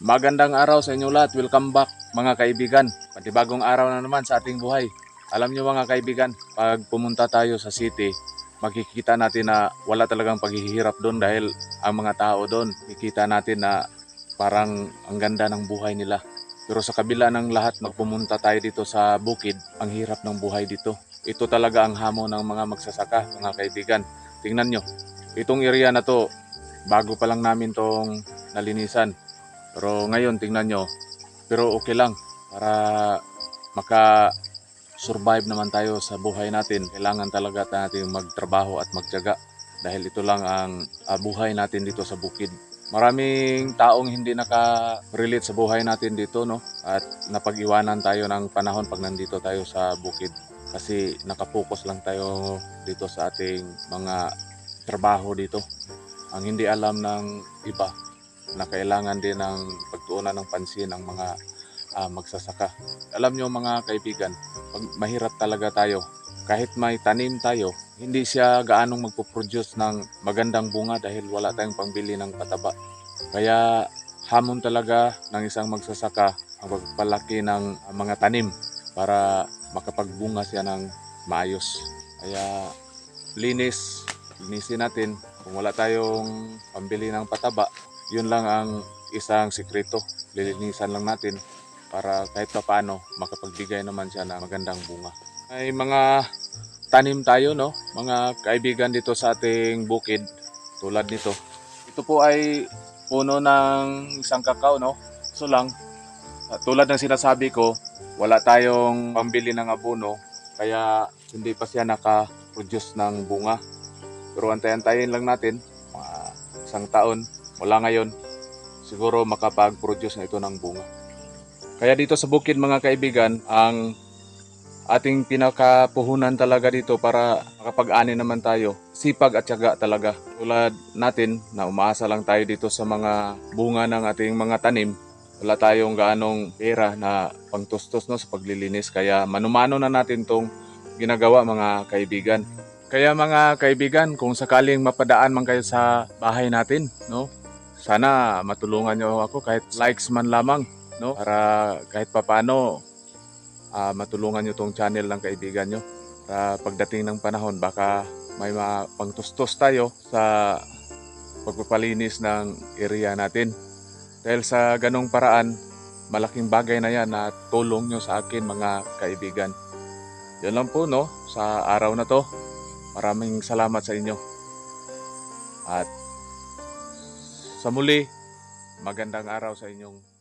Magandang araw sa inyo lahat. Welcome back mga kaibigan. Panibagong araw na naman sa ating buhay. Alam nyo mga kaibigan, pag pumunta tayo sa city, makikita natin na wala talagang paghihirap doon dahil ang mga tao doon, makikita natin na parang ang ganda ng buhay nila. Pero sa kabila ng lahat, magpumunta tayo dito sa bukid, ang hirap ng buhay dito. Ito talaga ang hamon ng mga magsasaka, mga kaibigan. Tingnan nyo, itong area na to, bago pa lang namin tong nalinisan. Pero ngayon, tingnan nyo, pero okay lang para maka-survive naman tayo sa buhay natin. Kailangan talaga natin magtrabaho at magtiyaga dahil ito lang ang buhay natin dito sa bukid. Maraming taong hindi naka-relate sa buhay natin dito, no? At napag-iwanan tayo ng panahon pag nandito tayo sa bukid kasi nakapokus lang tayo dito sa ating mga trabaho dito. Ang hindi alam ng iba na kailangan din ng pagtuunan ng pansin ng mga magsasaka. Alam nyo mga kaibigan, pag mahirap talaga tayo, kahit may tanim tayo, hindi siya gaanong magpo-produce ng magandang bunga dahil wala tayong pangbili ng pataba. Kaya hamon talaga ng isang magsasaka ang pagpalaki ng mga tanim para makapagbunga siya ng maayos. Kaya linisin natin. Kung wala tayong pambili ng pataba, yun lang ang isang sikreto. Lilinisan lang natin para kahit pa paano makapagbigay naman siya ng magandang bunga. May mga tanim tayo, no? Mga kaibigan dito sa ating bukid tulad nito. Ito po ay puno ng isang kakao, no? So lang, tulad ng sinasabi ko, wala tayong pambili ng abono kaya hindi pa siya naka-produce ng bunga. Pero antayin lang natin, mga isang taon, mula ngayon, siguro makapag-produce na ito ng bunga. Kaya dito sa bukid mga kaibigan, ang ating pinakapuhunan talaga dito para makapag-ani naman tayo, sipag at tiyaga talaga. Tulad natin na umaasa lang tayo dito sa mga bunga ng ating mga tanim, wala tayong gaanong pera na pangtustos, no, sa paglilinis. Kaya manumano na natin tong ginagawa mga kaibigan. Kaya mga kaibigan, kung sakaling mapadaan man kayo sa bahay natin, no, sana matulungan nyo ako kahit likes man lamang, no, para kahit papano matulungan nyo tong channel ng kaibigan nyo. Para pagdating ng panahon, baka may pangtustos tayo sa pagpapalinis ng area natin. Dahil sa ganong paraan, malaking bagay na yan na tulong nyo sa akin mga kaibigan. Yan lang po, no, sa araw na to. Maraming salamat sa inyo. At sa muli, magandang araw sa inyong